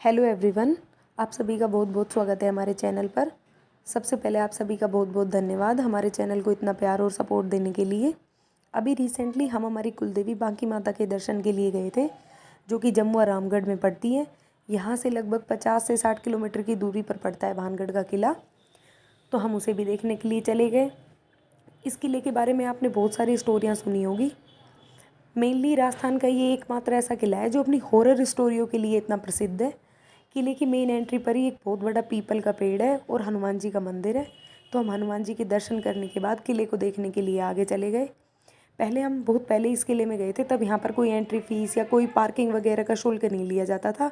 Hello everyone, आप सभी का बहुत बहुत स्वागत है हमारे चैनल पर। सबसे पहले आप सभी का बहुत बहुत धन्यवाद हमारे चैनल को इतना प्यार और सपोर्ट देने के लिए। अभी रिसेंटली हम हमारी कुलदेवी बांकी माता के दर्शन के लिए गए थे, जो कि जम्मू और रामगढ़ में पड़ती है। यहाँ से लगभग 50 से 60 किलोमीटर की दूरी पर पड़ता है भानगढ़ का किला। तो हम उसे भी देखने के लिए चले गए। इस किले के बारे में आपने बहुत सारी स्टोरियाँ सुनी होगी। मेनली राजस्थान का ये एकमात्र ऐसा किला है जो अपनी हॉरर स्टोरियों के लिए इतना प्रसिद्ध है। किले की मेन एंट्री पर ही एक बहुत बड़ा पीपल का पेड़ है और हनुमान जी का मंदिर है। तो हम हनुमान जी के दर्शन करने के बाद किले को देखने के लिए आगे चले गए। पहले हम बहुत पहले इस किले में गए थे, तब यहाँ पर कोई एंट्री फीस या कोई पार्किंग वगैरह का शुल्क नहीं लिया जाता था।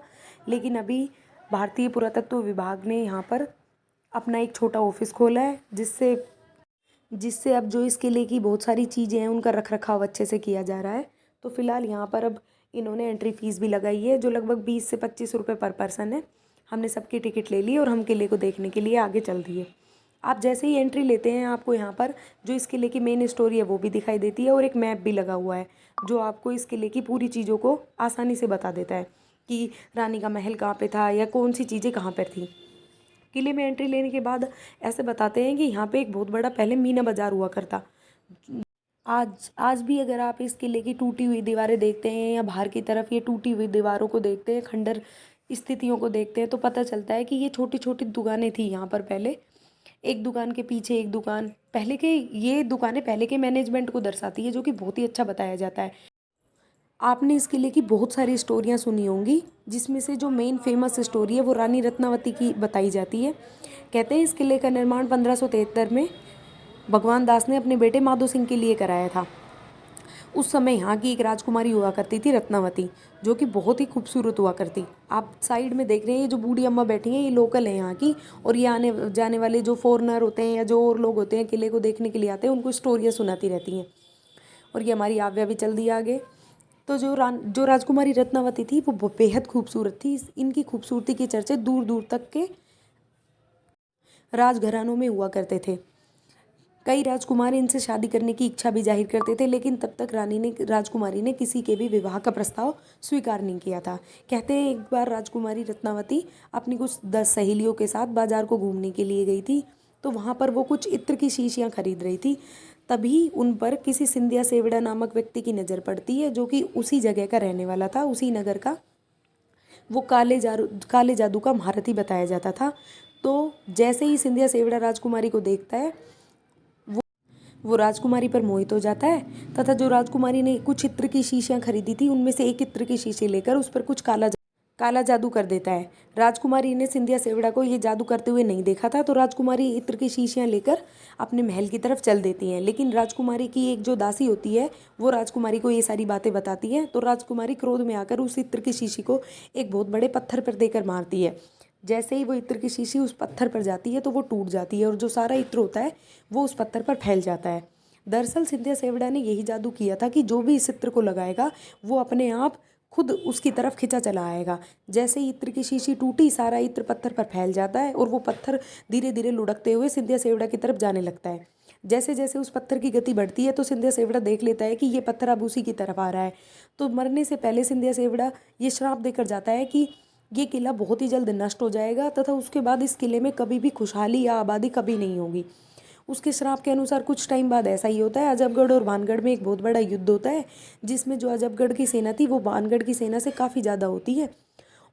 लेकिन अभी भारतीय पुरातत्व विभाग ने यहाँ पर अपना एक छोटा ऑफिस खोला है, जिससे अब जो इस किले की बहुत सारी चीज़ें हैं उनका रख रखाव अच्छे से किया जा रहा है। तो फिलहाल यहाँ पर अब इन्होंने एंट्री फ़ीस भी लगाई है, जो लगभग 20 से 25 रुपये पर पर्सन है। हमने सबकी टिकट ले ली और हम किले को देखने के लिए आगे चल दिए। आप जैसे ही एंट्री लेते हैं, आपको यहाँ पर जो इस किले की मेन स्टोरी है वो भी दिखाई देती है और एक मैप भी लगा हुआ है, जो आपको इस किले की पूरी चीज़ों को आसानी से बता देता है कि रानी का महल कहाँ पे था या कौन सी चीज़ें कहाँ पर थी। किले में एंट्री लेने के बाद ऐसे बताते हैं कि यहाँ पे एक बहुत बड़ा पहले मीना बाजार हुआ करता। आज आज भी अगर आप इस किले की टूटी हुई दीवारें देखते हैं या बाहर की तरफ ये टूटी हुई दीवारों को देखते हैं, खंडर स्थितियों को देखते हैं, तो पता चलता है कि ये छोटी छोटी दुकानें थी यहाँ पर पहले। एक दुकान के पीछे एक दुकान, पहले के ये दुकानें पहले के मैनेजमेंट को दर्शाती है, जो कि बहुत ही अच्छा बताया जाता है। आपने इस किले की बहुत सारी स्टोरियाँ सुनी होंगी, जिसमें से जो मेन फेमस स्टोरी है वो रानी रत्नावती की बताई जाती है। कहते हैं इस किले का निर्माण 1573 में भगवान दास ने अपने बेटे माधो सिंह के लिए कराया था। उस समय यहाँ की एक राजकुमारी हुआ करती थी रत्नावती, जो कि बहुत ही खूबसूरत हुआ करती। आप साइड में देख रहे हैं ये जो बूढ़ी अम्मा बैठी हैं, ये लोकल है यहाँ की, और ये आने जाने वाले जो फॉरनर होते हैं या जो और लोग होते हैं किले को देखने के लिए आते हैं, उनको स्टोरियाँ सुनाती रहती हैं। और ये हमारी आव्या भी चल दी आगे। तो जो राजकुमारी रत्नावती थी वो बेहद खूबसूरत थी। इनकी खूबसूरती के चर्चे दूर दूर तक के राजघरानों में हुआ करते थे। कई राजकुमार इनसे शादी करने की इच्छा भी जाहिर करते थे, लेकिन तब तक राजकुमारी ने किसी के भी विवाह का प्रस्ताव स्वीकार नहीं किया था। कहते हैं एक बार राजकुमारी रत्नावती अपनी कुछ 10 सहेलियों के साथ बाजार को घूमने के लिए गई थी। तो वहाँ पर वो कुछ इत्र की शीशियाँ खरीद रही थी। तभी उन पर किसी सिंधिया सेवड़ा नामक व्यक्ति की नज़र पड़ती है, जो कि उसी जगह का रहने वाला था, उसी नगर का। वो काले जादू का महारथी बताया जाता था। तो जैसे ही सिंधिया सेवड़ा राजकुमारी को देखता है, वो राजकुमारी पर मोहित हो जाता है, तथा जो राजकुमारी ने कुछ इत्र की शीशियाँ खरीदी थी, उनमें से एक इत्र की शीशी लेकर उस पर कुछ काला जादू कर देता है। राजकुमारी ने सिंधिया सेवड़ा को ये जादू करते हुए नहीं देखा था, तो राजकुमारी इत्र की शीशियाँ लेकर अपने महल की तरफ चल देती हैं। लेकिन राजकुमारी की एक जो दासी होती है, वो राजकुमारी को ये सारी बातें बताती है। तो राजकुमारी क्रोध में आकर उस इत्र की शीशी को एक बहुत बड़े पत्थर पर देकर मारती है। जैसे ही वो इत्र की शीशी उस पत्थर पर जाती है तो वो टूट जाती है, और जो सारा इत्र होता है वो उस पत्थर पर फैल जाता है। दरअसल सिंधिया सेवड़ा ने यही जादू किया था कि जो भी इस इत्र को लगाएगा वो अपने आप खुद उसकी तरफ खिंचा चला आएगा। जैसे ही इत्र की शीशी टूटी, सारा इत्र पत्थर पर फैल जाता है और वो पत्थर धीरे धीरे लुढ़कते हुए सिंधिया सेवड़ा की तरफ जाने लगता है। जैसे जैसे उस पत्थर की गति बढ़ती है तो सिंधिया सेवड़ा देख लेता है कि ये पत्थर अब उसी की तरफ आ रहा है। तो मरने से पहले सिंधिया सेवड़ा ये श्राप देकर जाता है कि ये किला बहुत ही जल्द नष्ट हो जाएगा, तथा उसके बाद इस किले में कभी भी खुशहाली या आबादी कभी नहीं होगी। उसके श्राप के अनुसार कुछ टाइम बाद ऐसा ही होता है। अजबगढ़ और भानगढ़ में एक बहुत बड़ा युद्ध होता है, जिसमें जो अजबगढ़ की सेना थी वो भानगढ़ की सेना से काफ़ी ज़्यादा होती है,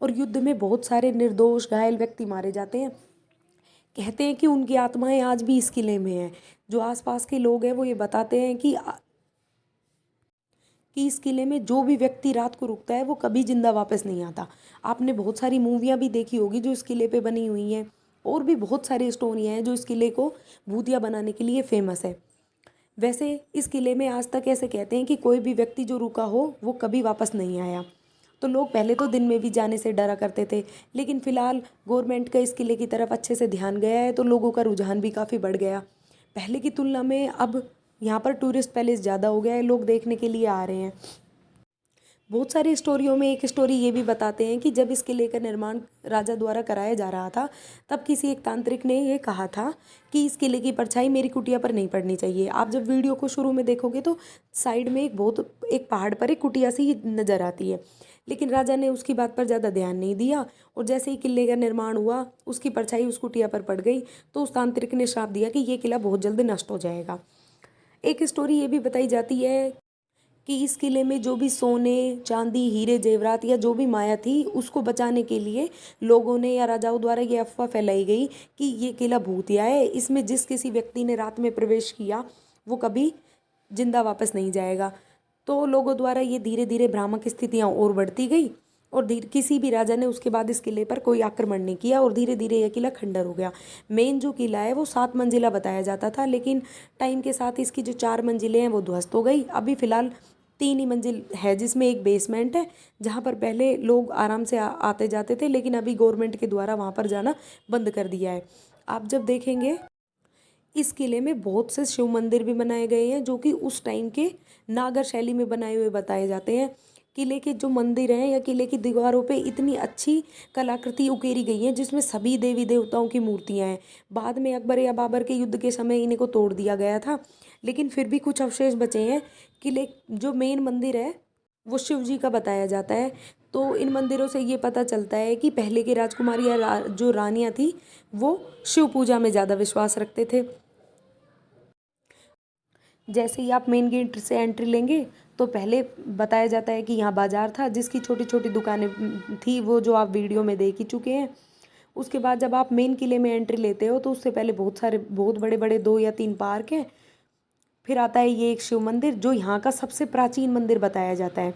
और युद्ध में बहुत सारे निर्दोष घायल व्यक्ति मारे जाते हैं। कहते हैं कि उनकी आत्माएं आज भी इस किले में हैं। जो आसपास के लोग हैं वो ये बताते हैं कि इस किले में जो भी व्यक्ति रात को रुकता है वो कभी जिंदा वापस नहीं आता। आपने बहुत सारी मूवियाँ भी देखी होगी जो इस किले पे बनी हुई हैं, और भी बहुत सारी स्टोरियाँ हैं जो इस किले को भूतिया बनाने के लिए फेमस है। वैसे इस किले में आज तक ऐसे कहते हैं कि कोई भी व्यक्ति जो रुका हो वो कभी वापस नहीं आया। तो लोग पहले तो दिन में भी जाने से डरा करते थे, लेकिन फ़िलहाल गवर्नमेंट का इस किले की तरफ अच्छे से ध्यान गया है, तो लोगों का रुझान भी काफ़ी बढ़ गया। पहले की तुलना में अब यहाँ पर टूरिस्ट पैलेस ज़्यादा हो गया है, लोग देखने के लिए आ रहे हैं। बहुत सारी स्टोरियों में एक स्टोरी ये भी बताते हैं कि जब इस किले का निर्माण राजा द्वारा कराया जा रहा था, तब किसी एक तांत्रिक ने ये कहा था कि इस किले की परछाई मेरी कुटिया पर नहीं पड़नी चाहिए। आप जब वीडियो को शुरू में देखोगे तो साइड में एक पहाड़ पर एक कुटिया सी नज़र आती है। लेकिन राजा ने उसकी बात पर ज़्यादा ध्यान नहीं दिया और जैसे ही किले का निर्माण हुआ उसकी परछाई उस कुटिया पर पड़ गई तो उस तांत्रिक ने श्राप दिया कि ये किला बहुत जल्द नष्ट हो जाएगा। एक स्टोरी ये भी बताई जाती है कि इस किले में जो भी सोने चांदी हीरे जेवरात या जो भी माया थी उसको बचाने के लिए लोगों ने या राजाओं द्वारा ये अफवाह फैलाई गई कि ये किला भूतिया है, इसमें जिस किसी व्यक्ति ने रात में प्रवेश किया वो कभी जिंदा वापस नहीं जाएगा। तो लोगों द्वारा ये धीरे धीरे भ्रामक स्थितियाँ और बढ़ती गई और धीरे किसी भी राजा ने उसके बाद इस किले पर कोई आक्रमण नहीं किया और धीरे धीरे यह किला खंडर हो गया। मेन जो किला है वो 7 मंजिला बताया जाता था, लेकिन टाइम के साथ इसकी जो 4 मंजिलें हैं वो ध्वस्त हो गई। अभी फ़िलहाल 3 ही मंजिल है जिसमें एक बेसमेंट है जहाँ पर पहले लोग आराम से आते जाते थे, लेकिन अभी गवर्नमेंट के द्वारा वहाँ पर जाना बंद कर दिया है। आप जब देखेंगे इस किले में बहुत से शिव मंदिर भी बनाए गए हैं जो कि उस टाइम के नागर शैली में बनाए हुए बताए जाते हैं। किले के जो मंदिर हैं या किले की दीवारों पे इतनी अच्छी कलाकृति उकेरी गई है जिसमें सभी देवी देवताओं की मूर्तियां हैं। बाद में अकबर या बाबर के युद्ध के समय इन्हें को तोड़ दिया गया था, लेकिन फिर भी कुछ अवशेष बचे हैं। किले जो मेन मंदिर है वो शिव जी का बताया जाता है। तो इन मंदिरों से ये पता चलता है कि पहले की राजकुमारी या जो रानियाँ थी वो शिव पूजा में ज़्यादा विश्वास रखते थे। जैसे ही आप मेन गेट से एंट्री लेंगे तो पहले बताया जाता है कि यहाँ बाजार था जिसकी छोटी छोटी दुकानें थी, वो जो आप वीडियो में देख ही चुके हैं। उसके बाद जब आप मेन किले में एंट्री लेते हो तो उससे पहले बहुत बड़े बड़े 2 या 3 पार्क हैं। फिर आता है ये एक शिव मंदिर जो यहाँ का सबसे प्राचीन मंदिर बताया जाता है।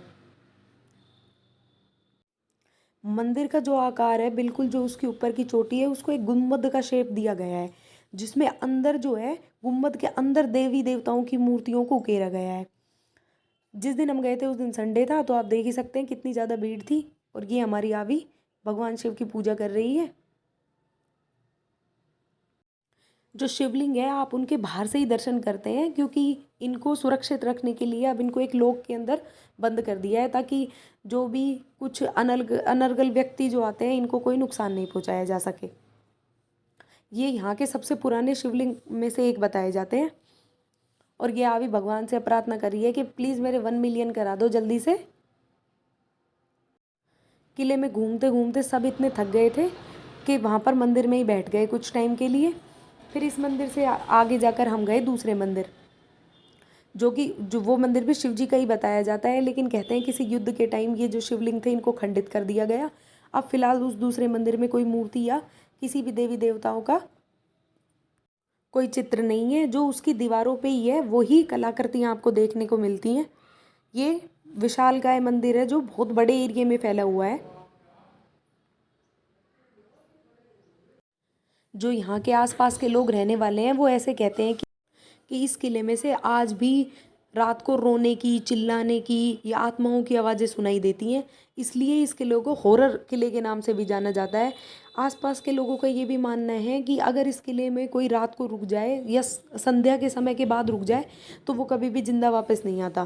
मंदिर का जो आकार है बिल्कुल जो उसके ऊपर की चोटी है उसको एक गुंबद का शेप दिया गया है, जिसमें अंदर जो है गुंबद के अंदर देवी देवताओं की मूर्तियों को उकेरा गया है। जिस दिन हम गए थे उस दिन संडे था, तो आप देख ही सकते हैं कितनी ज़्यादा भीड़ थी। और ये हमारी आवी भगवान शिव की पूजा कर रही है। जो शिवलिंग है आप उनके बाहर से ही दर्शन करते हैं क्योंकि इनको सुरक्षित रखने के लिए अब इनको एक लॉक के अंदर बंद कर दिया है ताकि जो भी कुछ अनर्गल व्यक्ति जो आते हैं इनको कोई नुकसान नहीं पहुंचाया जा सके। ये यहाँ के सबसे पुराने शिवलिंग में से एक बताए जाते हैं। और ये आवी भगवान से प्रार्थना कर रही है कि प्लीज़ मेरे 1 मिलियन करा दो जल्दी से। किले में घूमते घूमते सब इतने थक गए थे कि वहाँ पर मंदिर में ही बैठ गए कुछ टाइम के लिए। फिर इस मंदिर से आगे जाकर हम गए दूसरे मंदिर, जो वो मंदिर भी शिव जी का ही बताया जाता है, लेकिन कहते हैं किसी युद्ध के टाइम ये जो शिवलिंग थे इनको खंडित कर दिया गया। अब फिलहाल उस दूसरे मंदिर में कोई मूर्ति या किसी भी देवी देवताओं का कोई चित्र नहीं है। जो उसकी दीवारों पे ही है वही कलाकृतियाँ आपको देखने को मिलती हैं। ये विशालकाय मंदिर है जो बहुत बड़े एरिया में फैला हुआ है। जो यहाँ के आसपास के लोग रहने वाले हैं वो ऐसे कहते हैं कि इस किले में से आज भी रात को रोने की, चिल्लाने की या आत्माओं की आवाज़ें सुनाई देती हैं। इसलिए इस किले को हॉरर किले के नाम से भी जाना जाता है। आसपास के लोगों का ये भी मानना है कि अगर इस किले में कोई रात को रुक जाए या संध्या के समय के बाद रुक जाए तो वो कभी भी जिंदा वापस नहीं आता।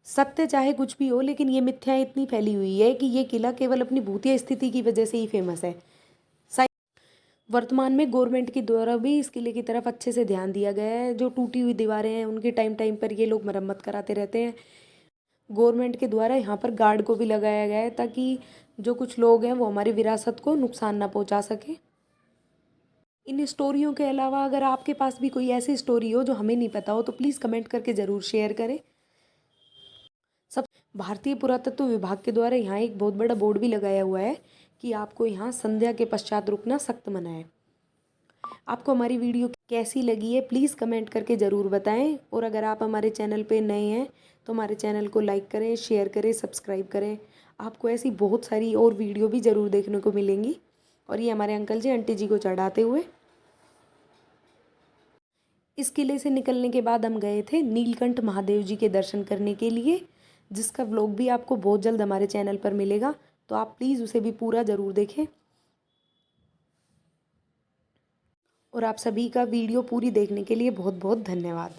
सत्य चाहे कुछ भी हो, लेकिन ये मिथ्या इतनी फैली हुई है कि ये किला केवल अपनी भूतिया स्थिति की वजह से ही फेमस है। वर्तमान में गवर्नमेंट के द्वारा भी इस किले की तरफ अच्छे से ध्यान दिया गया है। जो टूटी हुई दीवारें हैं उनके टाइम टाइम पर ये लोग मरम्मत कराते रहते हैं। गवर्नमेंट के द्वारा यहाँ पर गार्ड को भी लगाया गया है ताकि जो कुछ लोग हैं वो हमारी विरासत को नुकसान ना पहुँचा सके। इन स्टोरियों के अलावा अगर आपके पास भी कोई ऐसी स्टोरी हो जो हमें नहीं पता हो तो प्लीज़ कमेंट करके ज़रूर शेयर करें। सब भारतीय पुरातत्व विभाग के द्वारा यहाँ एक बहुत बड़ा बोर्ड भी लगाया हुआ है कि आपको यहाँ संध्या के पश्चात रुकना सख्त मना है। आपको हमारी वीडियो कैसी लगी है प्लीज़ कमेंट करके ज़रूर बताएं। और अगर आप हमारे चैनल पे नए हैं तो हमारे चैनल को लाइक करें, शेयर करें, सब्सक्राइब करें। आपको ऐसी बहुत सारी और वीडियो भी ज़रूर देखने को मिलेंगी। और ये हमारे अंकल जी आंटी जी को चढ़ाते हुए। इस किले से निकलने के बाद हम गए थे नीलकंठ महादेव जी के दर्शन करने के लिए, जिसका व्लॉग भी आपको बहुत जल्द हमारे चैनल पर मिलेगा, तो आप प्लीज़ उसे भी पूरा ज़रूर देखें। और आप सभी का वीडियो पूरी देखने के लिए बहुत बहुत धन्यवाद।